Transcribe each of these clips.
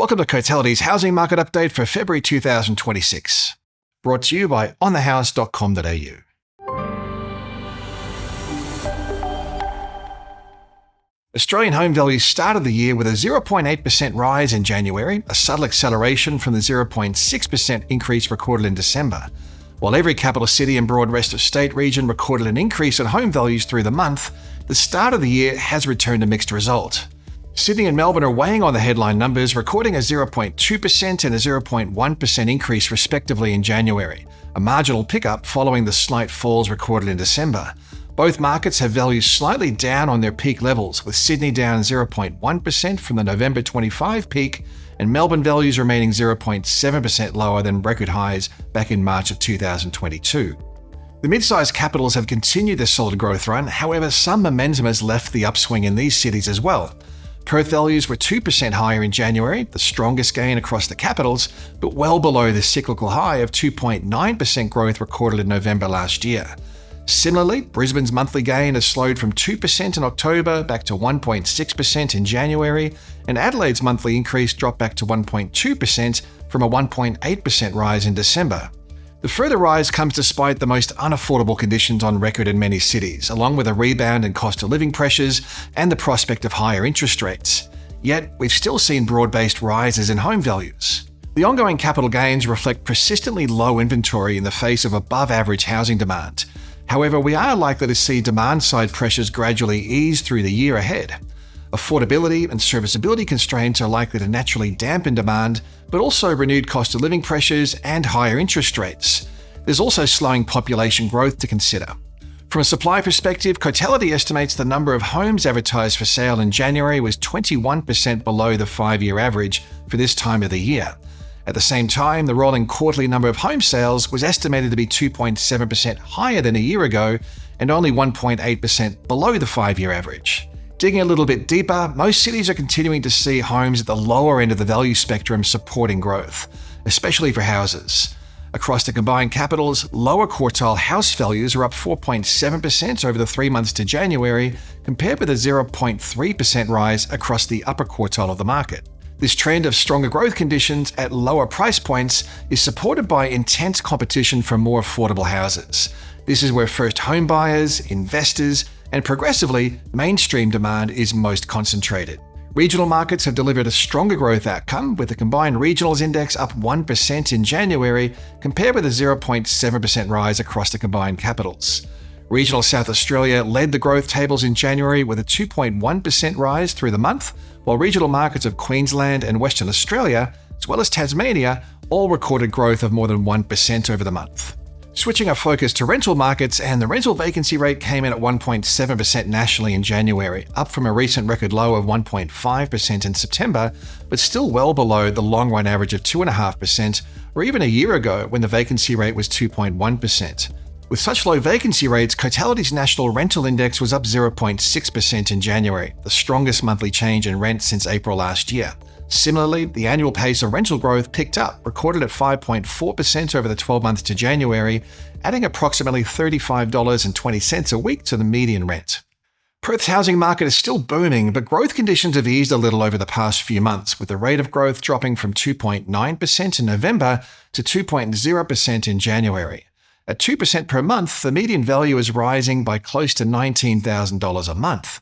Welcome to Cotality's Housing Market Update for February 2026. Brought to you by onthehouse.com.au. Australian home values started the year with a 0.8% rise in January, a subtle acceleration from the 0.6% increase recorded in December. While every capital city and broad rest of state region recorded an increase in home values through the month, the start of the year has returned a mixed result. Sydney and Melbourne are weighing on the headline numbers, recording a 0.2% and a 0.1% increase respectively in January, a marginal pickup following the slight falls recorded in December. Both markets have values slightly down on their peak levels, with Sydney down 0.1% from the November 25 peak, and Melbourne values remaining 0.7% lower than record highs back in March of 2022. The mid-sized capitals have continued their solid growth run, however some momentum has left the upswing in these cities as well. Perth values were 2% higher in January, the strongest gain across the capitals, but well below the cyclical high of 2.9% growth recorded in November last year. Similarly, Brisbane's monthly gain has slowed from 2% in October back to 1.6% in January, and Adelaide's monthly increase dropped back to 1.2% from a 1.8% rise in December. The further rise comes despite the most unaffordable conditions on record in many cities, along with a rebound in cost of living pressures and the prospect of higher interest rates. Yet, we've still seen broad-based rises in home values. The ongoing capital gains reflect persistently low inventory in the face of above-average housing demand. However, we are likely to see demand-side pressures gradually ease through the year ahead. Affordability and serviceability constraints are likely to naturally dampen demand, but also renewed cost of living pressures and higher interest rates. There's also slowing population growth to consider. From a supply perspective, Cotality estimates the number of homes advertised for sale in January was 21% below the 5-year average for this time of the year. At the same time, the rolling quarterly number of home sales was estimated to be 2.7% higher than a year ago and only 1.8% below the 5-year average. Digging a little bit deeper, most cities are continuing to see homes at the lower end of the value spectrum supporting growth, especially for houses. Across the combined capitals, lower quartile house values are up 4.7% over the 3 months to January, compared with a 0.3% rise across the upper quartile of the market. This trend of stronger growth conditions at lower price points is supported by intense competition for more affordable houses. This is where first home buyers, investors, and progressively, mainstream demand is most concentrated. Regional markets have delivered a stronger growth outcome, with the combined regionals index up 1% in January, compared with a 0.7% rise across the combined capitals. Regional South Australia led the growth tables in January with a 2.1% rise through the month, while regional markets of Queensland and Western Australia, as well as Tasmania, all recorded growth of more than 1% over the month. Switching our focus to rental markets, and the rental vacancy rate came in at 1.7% nationally in January, up from a recent record low of 1.5% in September, but still well below the long-run average of 2.5%, or even a year ago when the vacancy rate was 2.1%. With such low vacancy rates, Cotality's national rental index was up 0.6% in January, the strongest monthly change in rent since April last year. Similarly, the annual pace of rental growth picked up, recorded at 5.4% over the 12 months to January, adding approximately $35.20 a week to the median rent. Perth's housing market is still booming, but growth conditions have eased a little over the past few months, with the rate of growth dropping from 2.9% in November to 2.0% in January. At 2% per month, the median value is rising by close to $19,000 a month.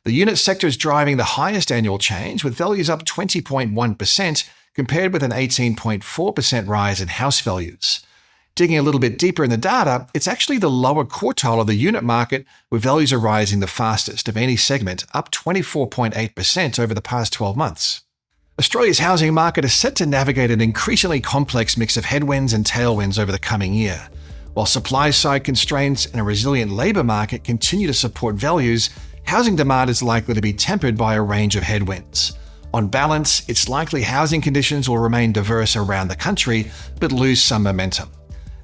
The unit sector is driving the highest annual change, with values up 20.1%, compared with an 18.4% rise in house values. Digging a little bit deeper in the data, it's actually the lower quartile of the unit market where values are rising the fastest of any segment, up 24.8% over the past 12 months. Australia's housing market is set to navigate an increasingly complex mix of headwinds and tailwinds over the coming year. While supply-side constraints and a resilient labour market continue to support values, housing demand is likely to be tempered by a range of headwinds. On balance, it's likely housing conditions will remain diverse around the country, but lose some momentum.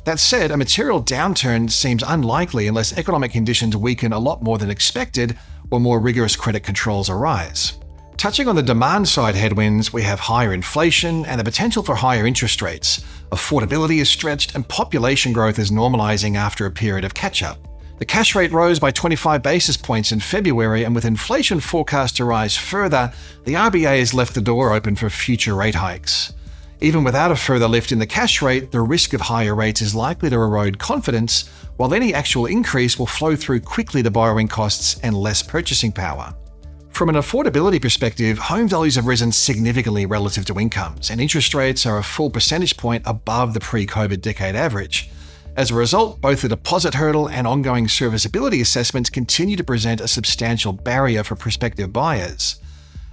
That said, a material downturn seems unlikely unless economic conditions weaken a lot more than expected or more rigorous credit controls arise. Touching on the demand-side headwinds, we have higher inflation and the potential for higher interest rates. Affordability is stretched and population growth is normalizing after a period of catch-up. The cash rate rose by 25 basis points in February, and with inflation forecast to rise further, the RBA has left the door open for future rate hikes. Even without a further lift in the cash rate, the risk of higher rates is likely to erode confidence, while any actual increase will flow through quickly to borrowing costs and less purchasing power. From an affordability perspective, home values have risen significantly relative to incomes, and interest rates are a full percentage point above the pre-COVID decade average. As a result, both the deposit hurdle and ongoing serviceability assessments continue to present a substantial barrier for prospective buyers.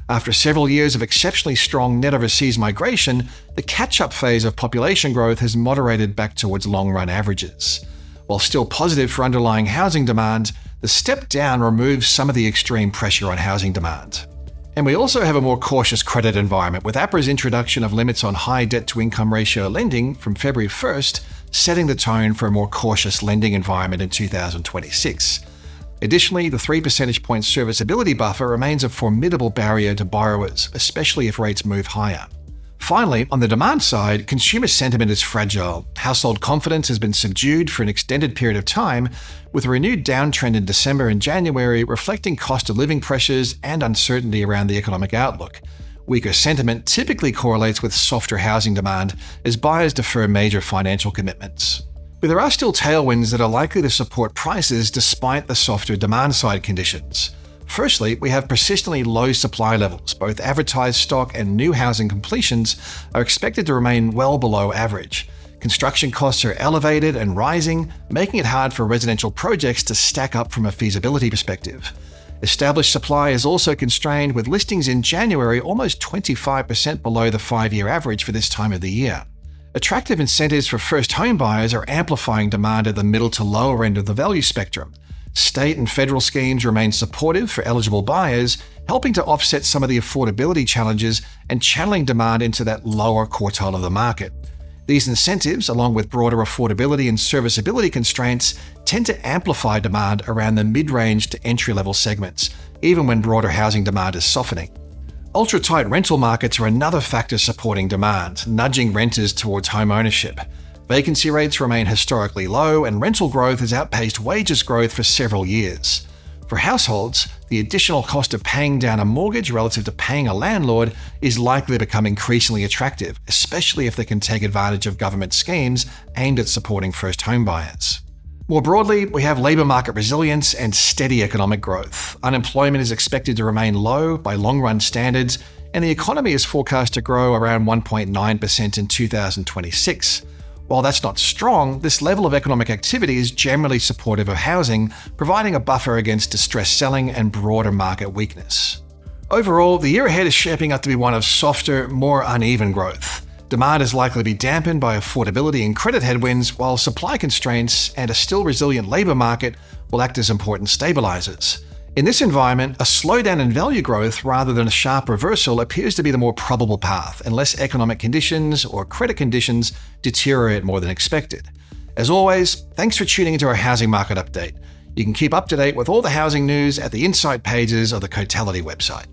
After several years of exceptionally strong net overseas migration, the catch-up phase of population growth has moderated back towards long-run averages. While still positive for underlying housing demand, the step down removes some of the extreme pressure on housing demand. And we also have a more cautious credit environment, with APRA's introduction of limits on high debt-to-income ratio lending from February 1st, setting the tone for a more cautious lending environment in 2026. Additionally, the 3 percentage point serviceability buffer remains a formidable barrier to borrowers, especially if rates move higher. Finally, on the demand side, consumer sentiment is fragile. Household confidence has been subdued for an extended period of time, with a renewed downtrend in December and January reflecting cost of living pressures and uncertainty around the economic outlook. Weaker sentiment typically correlates with softer housing demand as buyers defer major financial commitments. But there are still tailwinds that are likely to support prices despite the softer demand-side conditions. Firstly, we have persistently low supply levels. Both advertised stock and new housing completions are expected to remain well below average. Construction costs are elevated and rising, making it hard for residential projects to stack up from a feasibility perspective. Established supply is also constrained, with listings in January almost 25% below the 5-year average for this time of the year. Attractive incentives for first home buyers are amplifying demand at the middle to lower end of the value spectrum. State and federal schemes remain supportive for eligible buyers, helping to offset some of the affordability challenges and channeling demand into that lower quartile of the market. These incentives, along with broader affordability and serviceability constraints, tend to amplify demand around the mid-range to entry-level segments, even when broader housing demand is softening. Ultra-tight rental markets are another factor supporting demand, nudging renters towards home ownership. Vacancy rates remain historically low, and rental growth has outpaced wages growth for several years. For households, the additional cost of paying down a mortgage relative to paying a landlord is likely to become increasingly attractive, especially if they can take advantage of government schemes aimed at supporting first home buyers. More broadly, we have labour market resilience and steady economic growth. Unemployment is expected to remain low by long-run standards, and the economy is forecast to grow around 1.9% in 2026. While that's not strong, this level of economic activity is generally supportive of housing, providing a buffer against distressed selling and broader market weakness. Overall, the year ahead is shaping up to be one of softer, more uneven growth. Demand is likely to be dampened by affordability and credit headwinds, while supply constraints and a still resilient labour market will act as important stabilizers. In this environment, a slowdown in value growth rather than a sharp reversal appears to be the more probable path, unless economic conditions or credit conditions deteriorate more than expected. As always, thanks for tuning into our housing market update. You can keep up to date with all the housing news at the insight pages of the Cotality website.